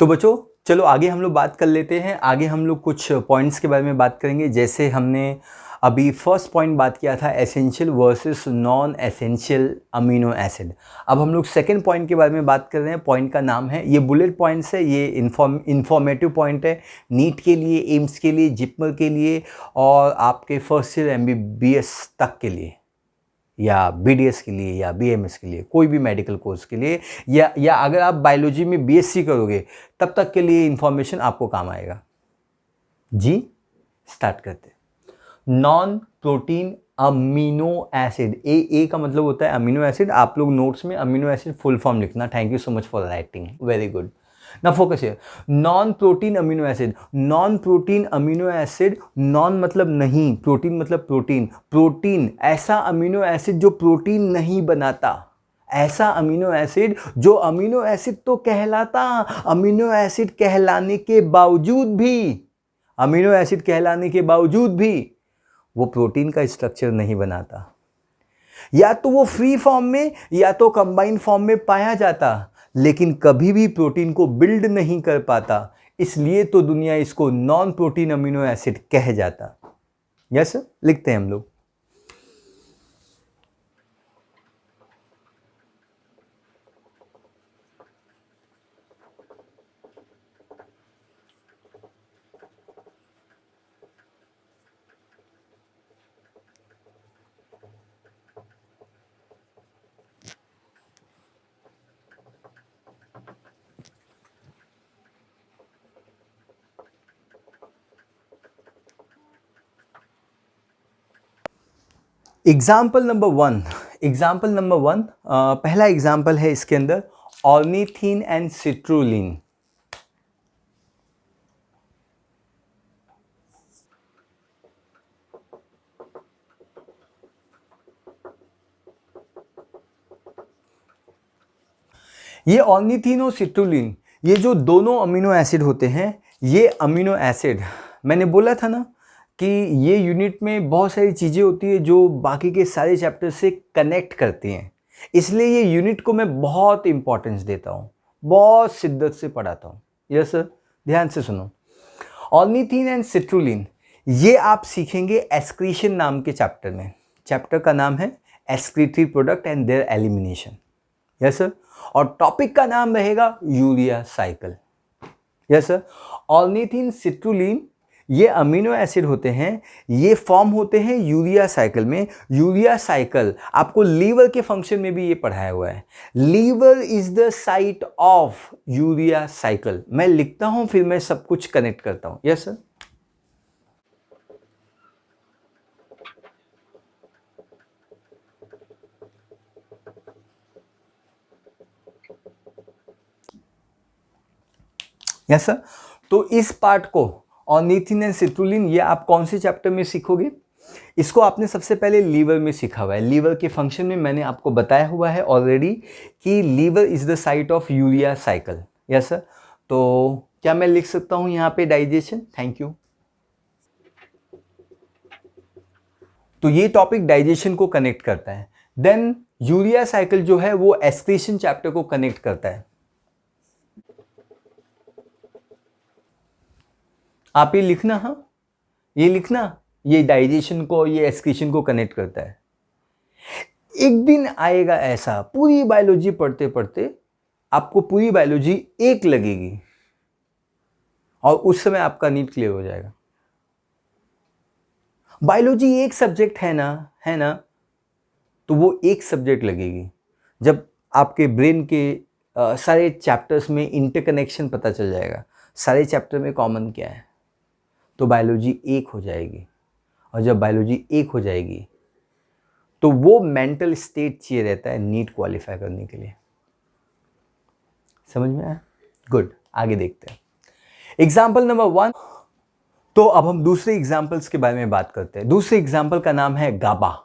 तो बच्चों चलो आगे हम लोग बात कर लेते हैं। आगे हम लोग कुछ पॉइंट्स के बारे में बात करेंगे। जैसे हमने अभी फर्स्ट पॉइंट बात किया था essential versus non essential amino acid. अब हम लोग सेकंड पॉइंट के बारे में बात कर रहे हैं। पॉइंट का नाम है, ये बुलेट पॉइंट्स है, ये इंफॉर्मेटिव पॉइंट है नीट के लिए, एम्स के लिए, जिपमर के लिए और आपके फर्स्ट ईयर MBBS तक के लिए, या BDS के लिए, या BMS के लिए, कोई भी मेडिकल कोर्स के लिए, या अगर आप बायोलॉजी में BSc करोगे तब तक के लिए इंफॉर्मेशन आपको काम आएगा। जी स्टार्ट करते। नॉन प्रोटीन अमीनो एसिड, ए का मतलब होता है अमीनो एसिड। आप लोग नोट्स में अमीनो एसिड फुल फॉर्म लिखना। Thank you so much for writing, very good. ना focus here. Non protein amino acid, non protein amino acid, non मतलब नहीं, प्रोटीन मतलब प्रोटीन। प्रोटीन ऐसा अमीनो एसिड जो प्रोटीन नहीं बनाता, ऐसा अमीनो एसिड जो अमीनो एसिड तो कहलाता, अमीनो एसिड कहलाने के बावजूद भी, अमीनो एसिड कहलाने के बावजूद भी वो प्रोटीन का स्ट्रक्चर नहीं बनाता। या तो वो फ्री फॉर्म में या तो कंबाइंड फॉर्म में पाया जाता, लेकिन कभी भी प्रोटीन को बिल्ड नहीं कर पाता। इसलिए तो दुनिया इसको नॉन प्रोटीन अमीनो एसिड कह जाता। यस लिखते हैं हम लोग। एग्जाम्पल नंबर वन, पहला एग्जाम्पल है इसके अंदर ऑर्निथीन एंड सिट्रुलिन। ये ऑर्निथीन और सिट्रुलिन, ये जो दोनों अमीनो एसिड होते हैं, ये अमीनो एसिड, मैंने बोला था ना कि ये यूनिट में बहुत सारी चीज़ें होती है जो बाकी के सारे चैप्टर से कनेक्ट करती हैं। इसलिए ये यूनिट को मैं बहुत इंपॉर्टेंस देता हूँ, बहुत शिद्दत से पढ़ाता हूँ। यस सर, ध्यान से सुनो। ऑर्निथीन एंड सिट्रुलिन ये आप सीखेंगे एक्सक्रीशन नाम के चैप्टर में। चैप्टर का नाम है excretory product and their elimination. Yes sir. और टॉपिक का नाम रहेगा urea cycle. Yes sir. Ornithine citrulline ये अमीनो एसिड होते हैं, ये फॉर्म होते हैं यूरिया साइकिल में। यूरिया साइकिल आपको लीवर के फंक्शन में भी ये पढ़ाया हुआ है। Liver is the site of urea cycle. मैं लिखता हूं फिर मैं सब कुछ कनेक्ट करता हूं। Yes sir. Yes sir. तो इस पार्ट को ऑर्निथीन एंड सिट्रुलिन ये आप कौन से चैप्टर में सीखोगे? इसको आपने सबसे पहले लीवर में सीखा हुआ है। लीवर के फंक्शन में मैंने आपको बताया हुआ है ऑलरेडी कि liver is the site of urea cycle. Yes sir. तो क्या मैं लिख सकता हूं यहां पे डाइजेशन? Thank you. तो ये टॉपिक डाइजेशन को कनेक्ट करता है। देन यूरिया साइकिल जो है वो एक्सक्रीशन चैप्टर को कनेक्ट करता है। आप ये लिखना, हाँ ये लिखना, ये डाइजेशन को, ये एक्सक्रीशन को कनेक्ट करता है। एक दिन आएगा ऐसा, पूरी बायोलॉजी पढ़ते पढ़ते आपको पूरी बायोलॉजी एक लगेगी और उस समय आपका नीट क्लियर हो जाएगा। बायोलॉजी एक सब्जेक्ट है ना, है ना, तो वो एक सब्जेक्ट लगेगी। जब आपके ब्रेन के सारे चैप्टर्स में इंटरकनेक्शन पता चल जाएगा, सारे चैप्टर में कॉमन क्या है, तो बायोलॉजी एक हो जाएगी। और जब बायोलॉजी एक हो जाएगी तो वो मेंटल स्टेट चाहिए रहता है नीट क्वालिफाई करने के लिए। समझ में आया? गुड, आगे देखते हैं एग्जाम्पल नंबर 1। तो अब हम दूसरे एग्जाम्पल्स के बारे में बात करते हैं। दूसरे एग्जाम्पल का नाम है गाबा।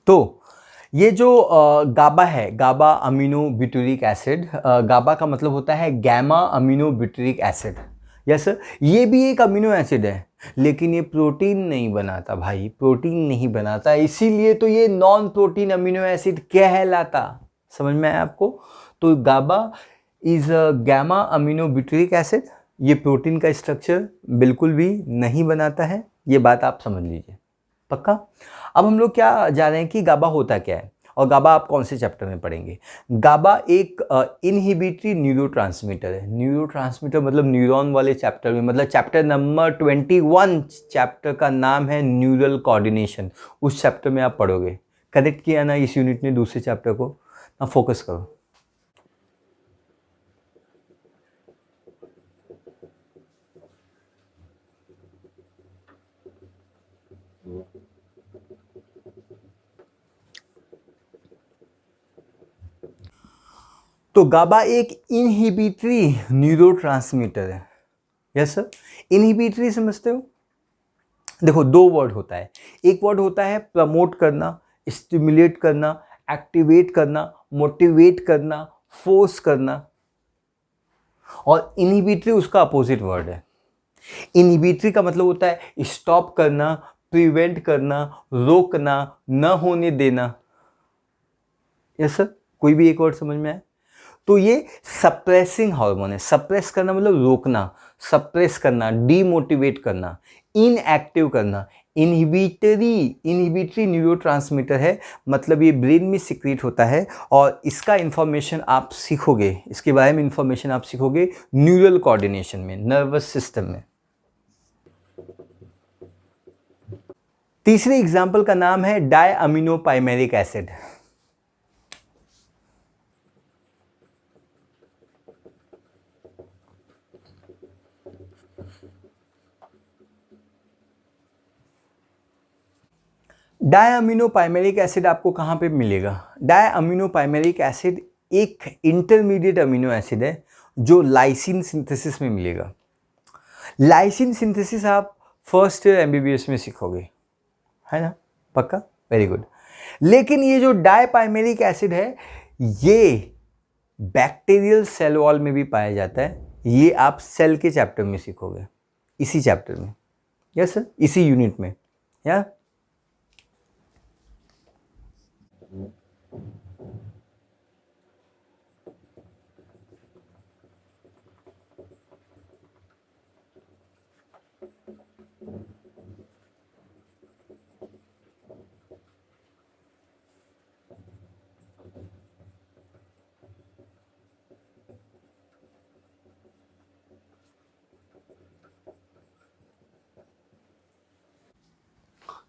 तो ये जो गाबा है, GABA amino butyric acid, GABA का मतलब होता है gamma amino butyric acid. Yes, ये भी एक अमीनो एसिड है, लेकिन ये प्रोटीन नहीं बनाता भाई, प्रोटीन नहीं बनाता, इसीलिए तो ये नॉन प्रोटीन अमीनो एसिड कहलाता। समझ में आया आपको? तो GABA is a gamma amino butyric acid, ये प्रोटीन का स्ट्रक्चर बिल्कुल भी नहीं बनाता है, ये बात आप समझ लीजिए, पक्का। अब हम लोग क्या जा रहे हैं कि गाबा होता क्या है, और गाबा आप कौन से चैप्टर में पढ़ेंगे। गाबा एक इनहिबिटरी न्यूरोट्रांसमीटर है। न्यूरोट्रांसमीटर मतलब न्यूरॉन वाले चैप्टर में, मतलब चैप्टर नंबर 21 चैप्टर का नाम है न्यूरल कोऑर्डिनेशन, उस चैप्टर में आप पढ़ोगे। कनेक्ट किया ना इस यूनिट ने दूसरे चैप्टर को, ना फोकस करो। तो गाबा एक इनहिबिटरी न्यूरोट्रांसमीटर है। यस सर, इनहिबिटरी समझते हो? देखो, दो वर्ड होता है, एक वर्ड होता है प्रमोट करना, स्टिमुलेट करना, एक्टिवेट करना, मोटिवेट करना, फोर्स करना, और इनहिबिटरी उसका अपोजिट वर्ड है। इनहिबिटरी का मतलब होता है स्टॉप करना, प्रिवेंट करना, रोकना, न होने देना। यस सर, कोई भी एक वर्ड समझ में आए? तो ये सप्रेसिंग हार्मोन है। सप्रेस करना मतलब रोकना, सप्रेस करना, डीमोटिवेट करना, इनएक्टिव करना। इनहिबिटरी न्यूरोट्रांसमीटर है, मतलब ये ब्रेन में सिक्रीट होता है, और इसका इंफॉर्मेशन आप सीखोगे, इसके बारे में इंफॉर्मेशन आप सीखोगे न्यूरल कोऑर्डिनेशन में, नर्वस सिस्टम में। तीसरे एग्जाम्पल का नाम है डायअमीनोपाइमेरिक एसिड। डायअमीनोपाइमेरिक एसिड आपको कहाँ पे मिलेगा? डायअमीनोपाइमेरिक एसिड एक इंटरमीडिएट अमीनो एसिड है जो लाइसिन सिंथेसिस में मिलेगा। लाइसिन सिंथेसिस आप फर्स्ट ईयर एमबीबीएस में सीखोगे, है ना? पक्का, वेरी गुड। लेकिन ये जो डायपाइमेरिक एसिड है, ये बैक्टीरियल सेल वॉल में भी पाया जाता है। ये आप सेल के चैप्टर में सीखोगे, इसी चैप्टर में। यस सर, इसी यूनिट में। या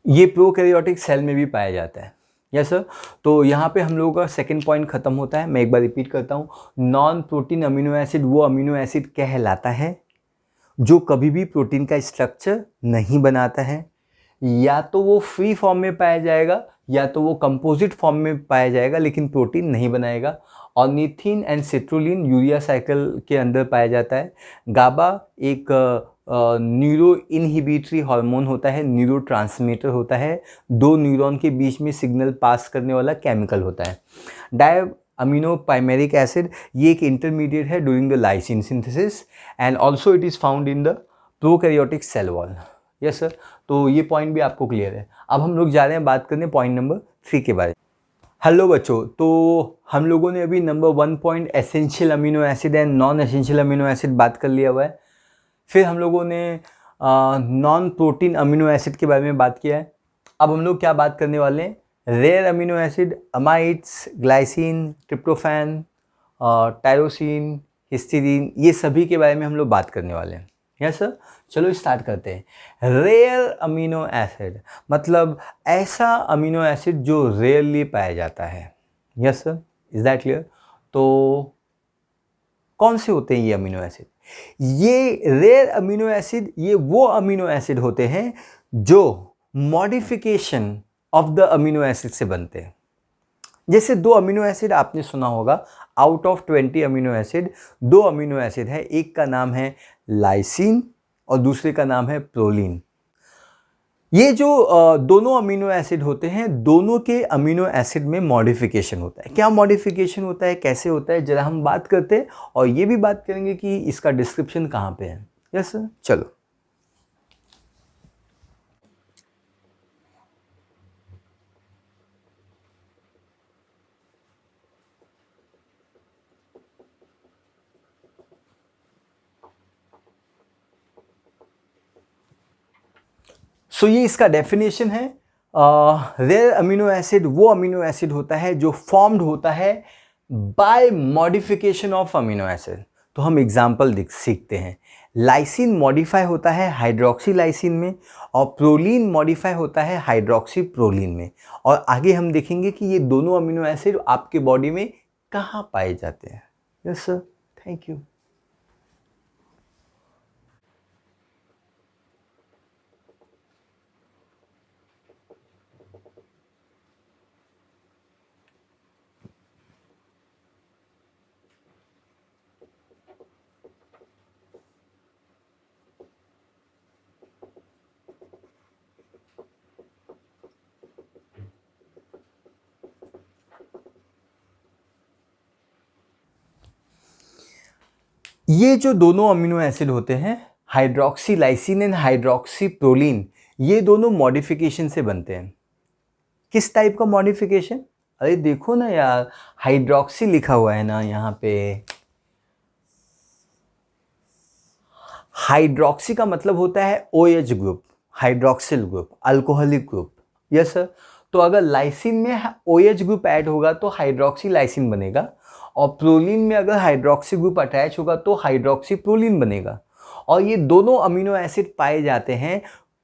ये प्रोकैरियोटिक सेल में भी पाया जाता है। यस सर, तो यहाँ पे हम लोगों का सेकंड पॉइंट खत्म होता है। मैं एक बार रिपीट करता हूँ, नॉन प्रोटीन अमीनो एसिड वो अमीनो एसिड कहलाता है जो कभी भी प्रोटीन का स्ट्रक्चर नहीं बनाता है। या तो वो फ्री फॉर्म में पाया जाएगा, या तो वो कंपोजिट फॉर्म में पाया जाएगा, लेकिन प्रोटीन नहीं बनाएगा। Ornithine and citrulline urea cycle के अंदर पाया जाता है। गाबा एक न्यूरो इनहिबिटरी हार्मोन होता है, न्यूरो ट्रांसमीटर होता है, दो न्यूरॉन के बीच में सिग्नल पास करने वाला केमिकल होता है। डायअमीनोपाइमेरिक एसिड ये एक इंटरमीडिएट है during the lysine synthesis, and also it is found in the prokaryotic cell wall. Yes sir, तो ये पॉइंट भी आपको क्लियर है। अब हम लोग जा रहे हैं बात करने पॉइंट नंबर 3 के बारे में। हेलो बच्चों, तो हम लोगों ने अभी number 1 point essential amino acid and non essential amino acid बात कर लिया हुआ है। फिर हम लोगों ने नॉन प्रोटीन अमीनो एसिड के बारे में बात किया है। अब हम लोग क्या बात करने वाले हैं? Rare amino acid, amides, glycine, tryptophan, tyrosine, histidine, ये सभी के बारे में हम लोग बात करने वाले हैं। यस सर, चलो स्टार्ट करते हैं। रेयर अमीनो एसिड मतलब ऐसा अमीनो एसिड जो रेयरली पाया जाता है। Yes sir, is that clear? तो कौन से होते हैं ये अमीनो एसिड? ये रेयर अमीनो एसिड ये वो अमीनो एसिड होते हैं जो modification of the amino acid से बनते हैं। जैसे दो अमीनो एसिड आपने सुना होगा, out of 20 amino acid 2 amino acid है, एक का नाम है लाइसिन और दूसरे का नाम है प्रोलीन। ये जो दोनों अमीनो एसिड होते हैं, दोनों के अमीनो एसिड में मॉडिफिकेशन होता है। क्या मॉडिफिकेशन होता है, कैसे होता है, जरा हम बात करते हैं और ये भी बात करेंगे कि इसका डिस्क्रिप्शन कहाँ पे है। यस सर, चलो। ये इसका डेफिनेशन है। रेयर अमीनो एसिड वो अमीनो एसिड होता है जो फॉर्म्ड होता है by modification of amino acid. तो हम एग्जाम्पल सीखते हैं। लाइसिन मॉडिफाई होता है हाइड्रोक्सी लाइसिन में, और प्रोलीन मॉडिफाई होता है हाइड्रोक्सी प्रोलीन में। और आगे हम देखेंगे कि ये दोनों अमीनो एसिड आपके बॉडी में कहाँ पाए जाते हैं। Yes sir, thank you. ये जो दोनों अमीनो एसिड होते हैं, hydroxy lysine and hydroxy proline, ये दोनों मॉडिफिकेशन से बनते हैं। किस टाइप का मॉडिफिकेशन? अरे देखो ना यार, हाइड्रोक्सी लिखा हुआ है ना यहाँ पे। हाइड्रोक्सी का मतलब होता है OH group, hydroxyl group, alcoholic group. Yes sir. तो अगर लाइसिन में OH ग्रुप ऐड होगा तो हाइड्रोक्सी लाइसिन बनेगा, और प्रोलीन में अगर हाइड्रोक्सी ग्रुप अटैच होगा तो हाइड्रोक्सी प्रोलीन बनेगा। और ये दोनों अमीनो एसिड पाए जाते हैं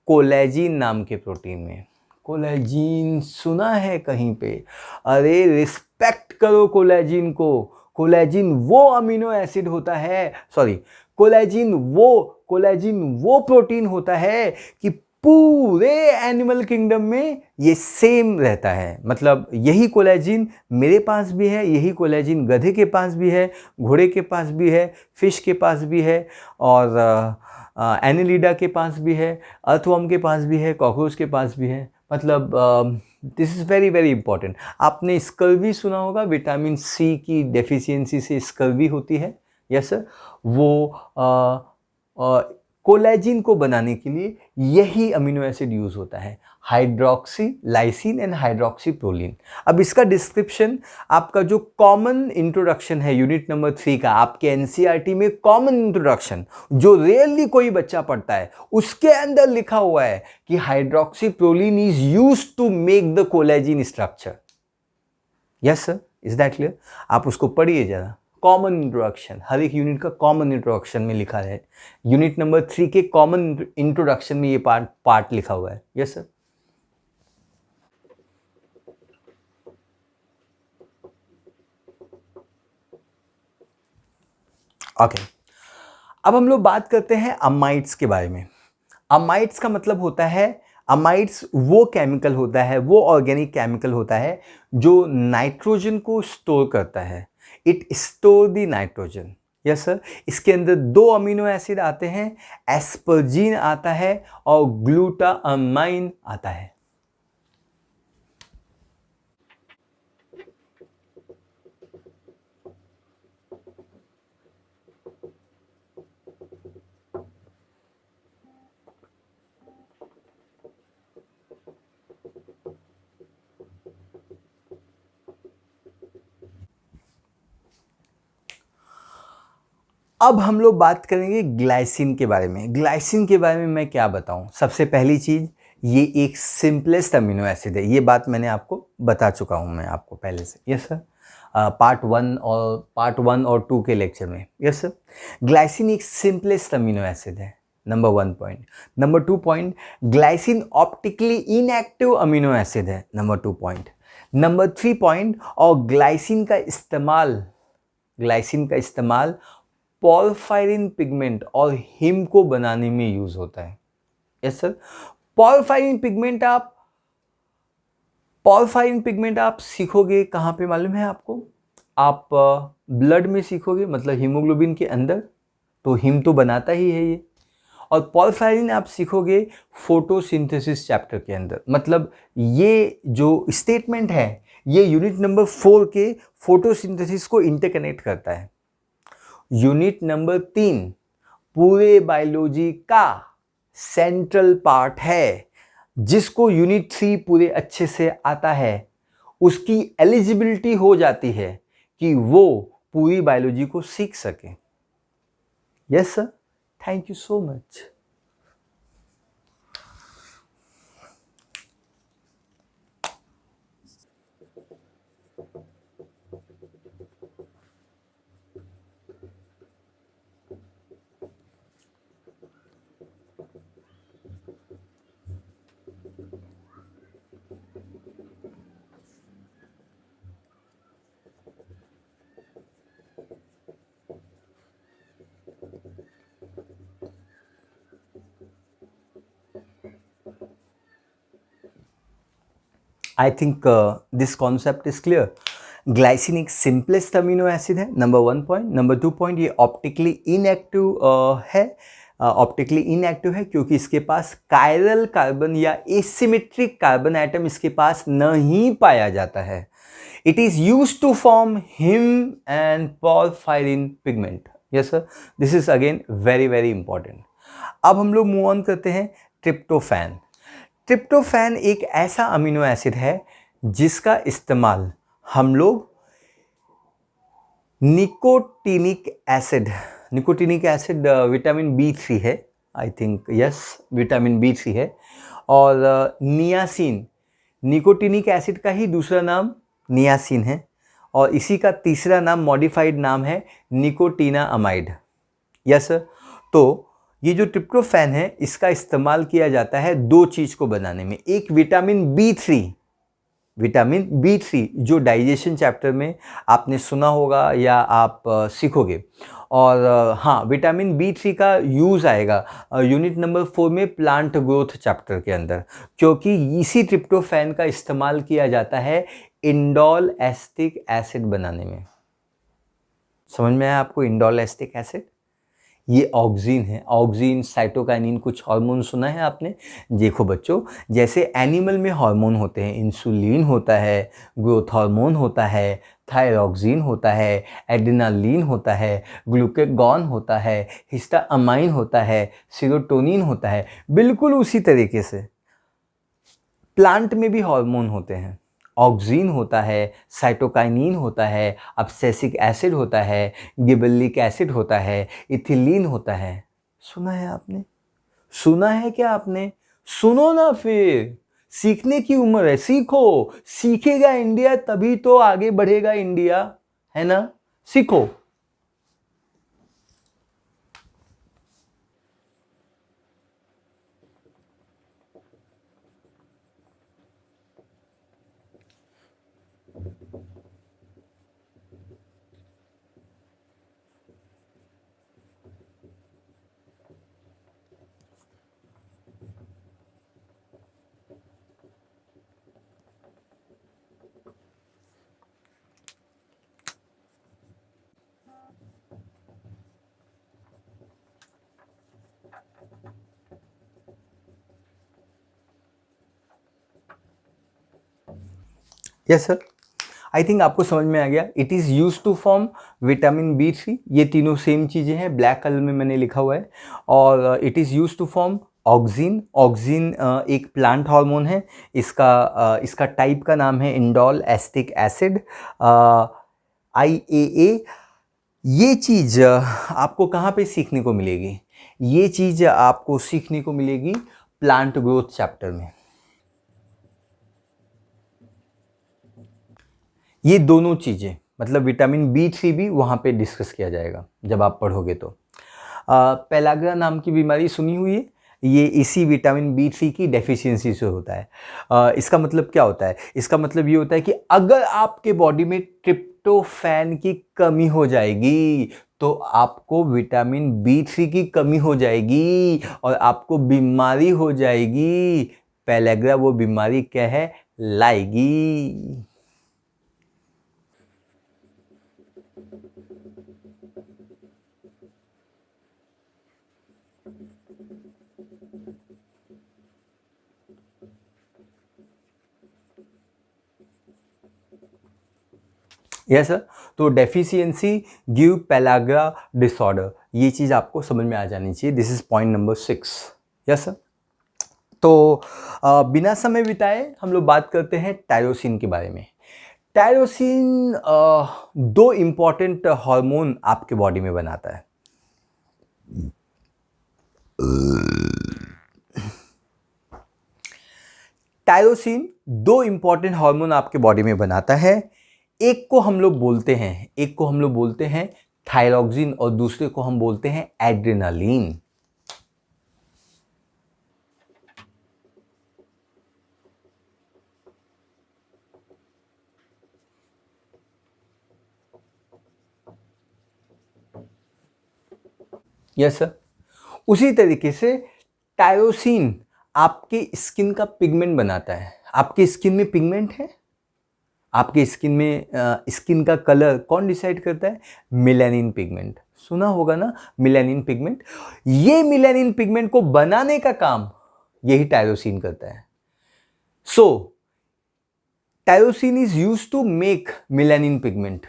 कोलेजिन नाम के प्रोटीन में। कोलेजिन सुना है कहीं पे? अरे रिस्पेक्ट करो कोलेजिन को। कोलेजिन वो अमीनो एसिड होता है, सॉरी, कोलेजिन वो प्रोटीन होता है कि पूरे एनिमल किंगडम में ये सेम रहता है। मतलब यही कोलेजिन मेरे पास भी है, यही कोलेजिन गधे के पास भी है, घोड़े के पास भी है, फिश के पास भी है, और एनिलिडा के पास भी है, अर्थवर्म के पास भी है, कॉकरोच के पास भी है। मतलब this is very very important. आपने स्कर्वी सुना होगा, विटामिन सी की डेफिशिएंसी से स्कर्वी होती है। Yes sir. वो कोलेजिन को बनाने के लिए यही अमीनो एसिड यूज़ होता है, hydroxy lysine and hydroxy proline. अब इसका डिस्क्रिप्शन, आपका जो कॉमन इंट्रोडक्शन है यूनिट नंबर 3 का, आपके एनसीईआरटी में कॉमन इंट्रोडक्शन जो रियरली कोई बच्चा पढ़ता है, उसके अंदर लिखा हुआ है कि hydroxy proline is used to make the collagen structure. Yes sir, is that clear? आप उसको पढ़िए जरा। कॉमन इंट्रोडक्शन, हर एक यूनिट का कॉमन इंट्रोडक्शन में लिखा है। यूनिट नंबर 3 के कॉमन इंट्रोडक्शन में ये पार्ट लिखा हुआ है। Yes sir. ओके, अब हम लोग बात करते हैं अमाइड्स के बारे में। अमाइड्स का मतलब होता है, अमाइड्स वो केमिकल होता है, वो ऑर्गेनिक केमिकल होता है जो नाइट्रोजन को स्टोर करता है। It store the nitrogen. Yes sir. इसके अंदर 2 अमीनो एसिड आते हैं, एस्परजीन आता है और ग्लूटामाइन आता है। अब हम लोग बात करेंगे ग्लाइसिन के बारे में। ग्लाइसिन के बारे में मैं क्या बताऊं? सबसे पहली चीज़, ये एक सिंपलेस्ट अमीनो एसिड है। ये बात मैंने आपको बता चुका हूं मैं आपको पहले से। Yes sir. पार्ट 1 और 2 के लेक्चर में। Yes sir. ग्लाइसिन एक सिंपलेस्ट अमीनो एसिड है, number 1 point. Number 2 point, glycine optically inactive amino acid है, नंबर 2 पॉइंट। नंबर 3 पॉइंट, और ग्लाइसिन का इस्तेमाल पॉर्फायरिन पिगमेंट और हिम को बनाने में यूज होता है। Yes sir. पॉर्फायरिन पिगमेंट आप सीखोगे कहाँ पे मालूम है आपको? आप ब्लड में सीखोगे, मतलब हीमोग्लोबिन के अंदर। तो हिम तो बनाता ही है ये। और पॉरफायरिन आप सीखोगे फोटोसिंथेसिस चैप्टर के अंदर। मतलब ये जो स्टेटमेंट है ये यूनिट नंबर 4 के फोटोसिंथेसिस को इंटरकनेक्ट करता है। यूनिट नंबर 3 पूरे बायोलॉजी का सेंट्रल पार्ट है, जिसको यूनिट 3 पूरे अच्छे से आता है, उसकी एलिजिबिलिटी हो जाती है कि वो पूरी बायोलॉजी को सीख सके। Yes sir, thank you so much. I think this concept is clear. Glycine एक सिंपलेस्ट अमीनो एसिड है, नंबर 1 पॉइंट। नंबर 2 पॉइंट, ये ऑप्टिकली इनएक्टिव है। ऑप्टिकली इनएक्टिव है क्योंकि इसके पास कायरल कार्बन या एसिमेट्रिक कार्बन एटम इसके पास नहीं पाया जाता है। It is use to form heme and porphyrin pigment. Yes sir, this is again very very important. अब हम लोग मूव ऑन करते हैं ट्रिप्टोफैन। ट्रिप्टोफैन एक ऐसा अमीनो एसिड है जिसका इस्तेमाल हम लोग निकोटिनिक एसिड विटामिन B3 है, I think yes, vitamin B3 है। और नियासिन, निकोटिनिक एसिड का ही दूसरा नाम नियासिन है और इसी का तीसरा नाम मॉडिफाइड नाम है निकोटीनामाइड। यस सर, तो ये जो ट्रिप्टोफैन है इसका इस्तेमाल किया जाता है दो चीज़ को बनाने में। एक विटामिन B3 जो डाइजेशन चैप्टर में आपने सुना होगा या आप सीखोगे। और हाँ, विटामिन B3 का यूज़ आएगा यूनिट नंबर 4 में प्लांट ग्रोथ चैप्टर के अंदर, क्योंकि इसी ट्रिप्टोफैन का इस्तेमाल किया जाता है इंडोल एस्टिक एसिड बनाने में। समझ में आया आपको इंडोल एस्टिक एसिड? ये ऑक्सीन है। ऑक्सीन, साइटोकाइनिन, कुछ हार्मोन सुना है आपने? देखो बच्चों, जैसे एनिमल में हार्मोन होते हैं, इंसुलिन होता है, ग्रोथ हार्मोन होता है, थायरॉक्सिन होता है, एड्रेनालिन होता है, ग्लूकेगॉन होता है, हिस्टामाइन होता है, सेरोटोनिन होता है, बिल्कुल उसी तरीके से प्लांट में भी हार्मोन होते हैं। ऑक्सीन होता है, साइटोकाइनिन होता है, अब्सिसिक एसिड होता है, गिबरेलिक एसिड होता है, इथिलीन होता है। सुना है आपने? सुना है क्या आपने? सुनो ना फिर, सीखने की उम्र है, सीखो। सीखेगा इंडिया तभी तो आगे बढ़ेगा इंडिया, है ना? सीखो। यस सर, आई थिंक आपको समझ में आ गया। It is use to form vitamin B3, ये तीनों सेम चीज़ें हैं, ब्लैक कलर में मैंने लिखा हुआ है। और it is use to form auxin. Auxin एक प्लांट हार्मोन है, इसका टाइप का नाम है इंडोल एस्टिक एसिड, IAA। ये चीज़ आपको कहाँ पे सीखने को मिलेगी? ये चीज़ आपको सीखने को मिलेगी प्लांट ग्रोथ चैप्टर में। ये दोनों चीज़ें, मतलब विटामिन B3 भी वहाँ पे डिस्कस किया जाएगा जब आप पढ़ोगे तो। पेलाग्रा नाम की बीमारी सुनी हुई है? ये इसी विटामिन B3 की डेफिशिएंसी से होता है। इसका मतलब क्या होता है? इसका मतलब ये होता है कि अगर आपके बॉडी में ट्रिप्टोफैन की कमी हो जाएगी तो आपको विटामिन B3 की कमी हो जाएगी और आपको बीमारी हो जाएगी। पेलाग्रा वो बीमारी क्या है? लाएगी। Yes sir. तो डेफिशिएंसी गिव पेलाग्रा डिसऑर्डर, ये चीज़ आपको समझ में आ जानी चाहिए। This is point number 6। Yes sir. तो बिना समय बिताए हम लोग बात करते हैं टायरोसिन के बारे में। टायरोसिन दो इम्पॉर्टेंट हार्मोन आपके बॉडी में बनाता है। टायरोसिन दो इम्पॉर्टेंट हार्मोन आपके बॉडी में बनाता है। एक को हम लोग बोलते हैं थायरॉक्सिन और दूसरे को हम बोलते हैं एड्रेनालिन। Yes sir. उसी तरीके से टायरोसिन आपके स्किन का पिगमेंट बनाता है। आपके स्किन में पिगमेंट है, आपके स्किन में स्किन का कलर कौन डिसाइड करता है? Melanin pigment. सुना होगा ना मेलानिन पिगमेंट। ये मेलानिन पिगमेंट को बनाने का काम यही टायरोसिन करता है। So tyrosine is used to make melanin pigment.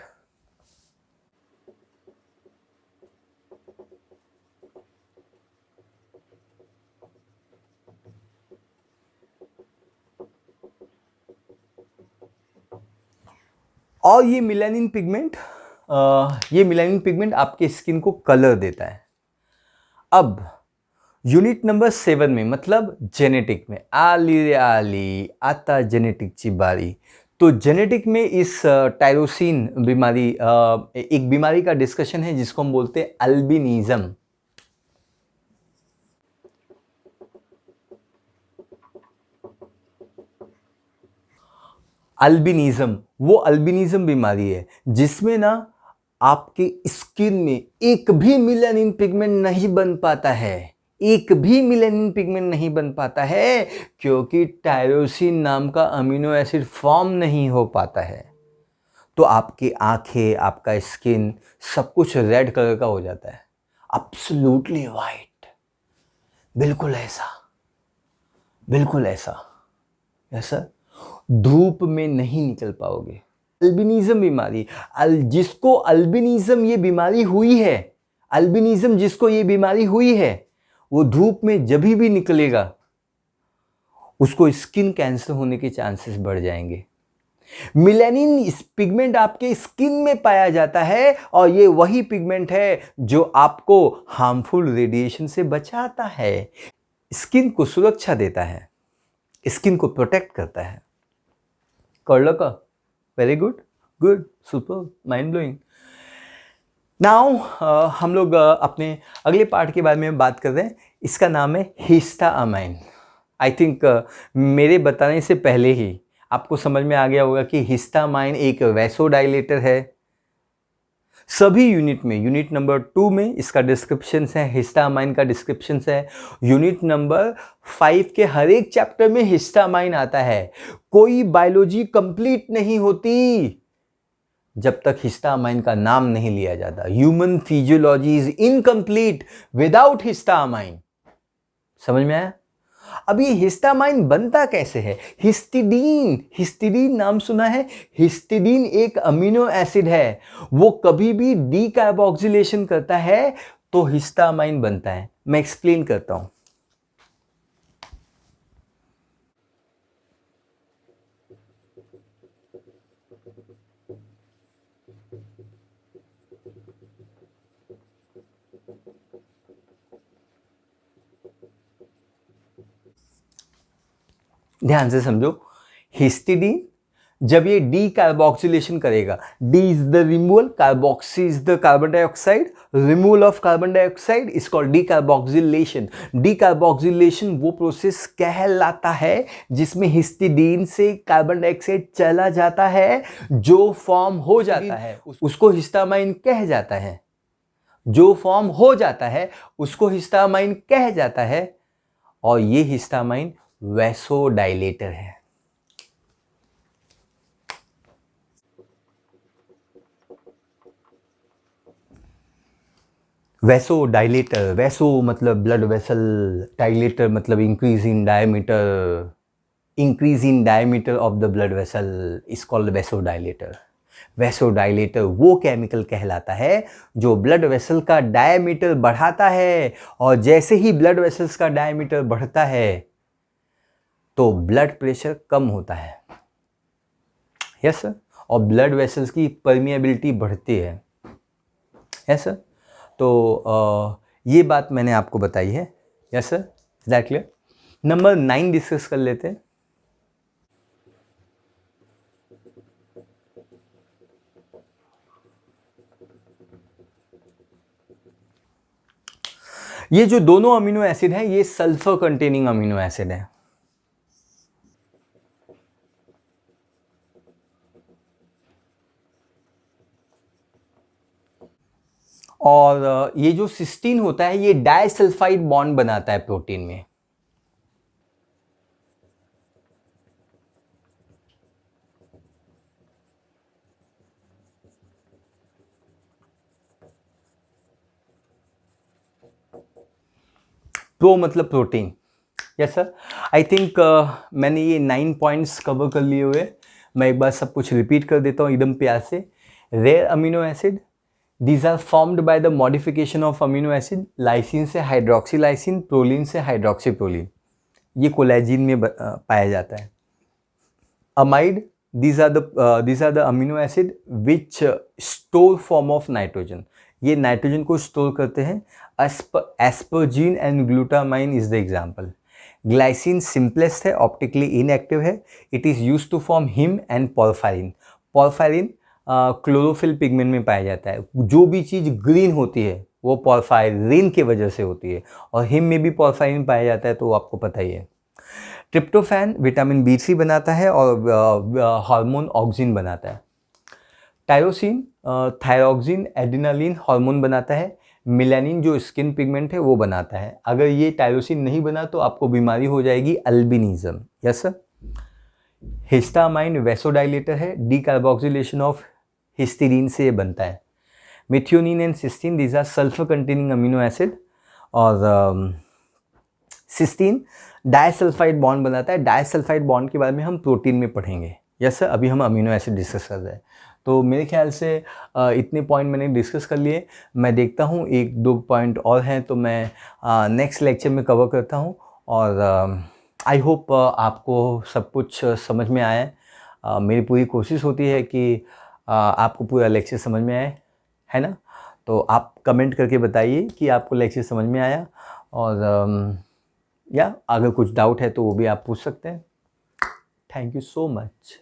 और ये मेलानिन पिगमेंट आपके स्किन को कलर देता है। अब यूनिट नंबर 7 में, मतलब जेनेटिक में, आली रे आली आता जेनेटिक ची बारी। तो जेनेटिक में इस टायरोसिन बीमारी, एक बीमारी का डिस्कशन है जिसको हम बोलते हैं अल्बिनिज्म। अल्बिनिज्म वो अल्बिनिज्म बीमारी है जिसमें ना आपके स्किन में एक भी मेलानिन पिगमेंट नहीं बन पाता है, एक भी मेलानिन पिगमेंट नहीं बन पाता है, क्योंकि टायरोसिन नाम का अमीनो एसिड फॉर्म नहीं हो पाता है। तो आपकी आंखें, आपका स्किन, सब कुछ रेड कलर का हो जाता है, एब्सोल्युटली वाइट। बिल्कुल ऐसा, बिल्कुल ऐसा। ऐसा धूप में नहीं निकल पाओगे। अल्बिनिज्म बीमारी, जिसको अल्बिनिज्म ये बीमारी हुई है, अल्बिनिज्म जिसको ये बीमारी हुई है, वो धूप में जब भी निकलेगा उसको स्किन कैंसर होने के चांसेस बढ़ जाएंगे। मेलानिन पिगमेंट आपके स्किन में पाया जाता है और ये वही पिगमेंट है जो आपको हार्मफुल रेडिएशन से बचाता है, स्किन को सुरक्षा देता है, स्किन को प्रोटेक्ट करता है। कर का very good, good, super, mind blowing. Now हम लोग अपने अगले पार्ट के बारे में बात कर रहे हैं। इसका नाम है हिस्टामाइन। आई थिंक मेरे बताने से पहले ही आपको समझ में आ गया होगा कि हिस्टामाइन एक वैसोडाइलेटर है। सभी यूनिट में, यूनिट नंबर 2 में इसका डिस्क्रिप्शन है, हिस्टामाइन का डिस्क्रिप्शन है। यूनिट नंबर 5 के हर एक चैप्टर में हिस्टामाइन आता है। कोई बायोलॉजी कंप्लीट नहीं होती जब तक हिस्टामाइन का नाम नहीं लिया जाता। Human physiology is incomplete without histamine. समझ में आया? अब ये हिस्टामाइन बनता कैसे है? हिस्टिडीन, हिस्टिडीन नाम सुना है? हिस्टिडीन एक अमीनो एसिड है, वो कभी भी डीकार्बोक्सिलेशन करता है तो हिस्टामाइन बनता है। मैं एक्सप्लेन करता हूं। ध्यान से समझो। हिस्टिडीन जब ये डीकार्बोक्सिलेशन करेगा, D is the removal, carboxy is the carbon dioxide, removal of carbon dioxide is called decarboxylation. Decarboxylation वो प्रोसेस कहलाता है जिसमें हिस्टिडीन से कार्बन डाइऑक्साइड चला जाता है, जो फॉर्म हो जाता है उसको हिस्टामाइन कह जाता है। जो फॉर्म हो जाता है उसको हिस्टामाइन कह जाता है। और ये हिस्टामाइन वैसोडाइलेटर है। वैसोडाइलेटर, वैसो मतलब ब्लड वेसल, डाइलेटर मतलब increase in diameter, increase in diameter of the blood vessel is called vasodilator. Vasodilator वो केमिकल कहलाता है जो ब्लड वेसल का डायमीटर बढ़ाता है, और जैसे ही ब्लड वेसल्स का डायमीटर बढ़ता है तो ब्लड प्रेशर कम होता है। Yes sir. और ब्लड वेसल्स की परमिएबिलिटी बढ़ती है। Yes sir. तो ये बात मैंने आपको बताई है। Yes sir, is that clear? Number 9 discuss कर लेते हैं। ये जो दोनों अमीनो एसिड हैं ये सल्फर कंटेनिंग अमीनो एसिड है। और ये जो सिस्टीन होता है ये डाइसल्फाइड बॉन्ड बनाता है प्रोटीन में। प्रो मतलब protein. Yes sir. I think मैंने ये 9 पॉइंट्स कवर कर लिए हुए। मैं एक बार सब कुछ रिपीट कर देता हूँ एकदम प्यार से। Rare amino acid, these are formed by the modification of amino acid, lysine से हाइड्रोक्सीलाइसिन, प्रोलीन से हाइड्रोक्सीप्रोलीन, ये कोलेजिन में पाया जाता है। Amide, these are the amino acid which store form of nitrogen, ये नाइट्रोजन को स्टोर करते हैं। Asparagine and glutamine is the example. Glycine simplest है, ऑप्टिकली इनएक्टिव है, it is use to form heme and porphyrin. Porphyrin chlorophyll pigment में पाया जाता है। जो भी चीज़ ग्रीन होती है वो पॉर्फायरिन की वजह से होती है, और हिम में भी पॉर्फायरिन पाया जाता है, तो वो आपको पता ही है। ट्रिप्टोफैन विटामिन B3 बनाता है और हार्मोन ऑक्सिन बनाता है। टायरोसिन थायरोक्सिन एड्रेनालिन हार्मोन बनाता है। मेलानिन जो स्किन पिगमेंट है वो बनाता है। अगर ये टायरोसिन नहीं बना तो आपको बीमारी हो जाएगी albinism. Yes sir. Histamine vasodilator है, डीकार्बोक्सिलेशन ऑफ हिस्टीडीन से बनता है। Methionine and cysteine, these are sulphur containing amino acid. और सिस्टीन डाइसल्फाइड बॉन्ड बनाता है। डाइसल्फाइड बॉन्ड के बारे में हम प्रोटीन में पढ़ेंगे। यस सर, अभी हम अमीनो एसिड डिस्कस कर रहे हैं। तो मेरे ख्याल से इतने पॉइंट मैंने डिस्कस कर लिए। मैं देखता हूँ 1-2 पॉइंट और हैं तो मैं नेक्स्ट लेक्चर में कवर करता हूँ। और आई होप आपको सब कुछ समझ में आए। मेरी पूरी कोशिश होती है कि आपको पूरा लेक्चर समझ में आए, है ना? तो आप कमेंट करके बताइए कि आपको लेक्चर समझ में आया, और या अगर कुछ डाउट है तो वो भी आप पूछ सकते हैं। Thank you so much.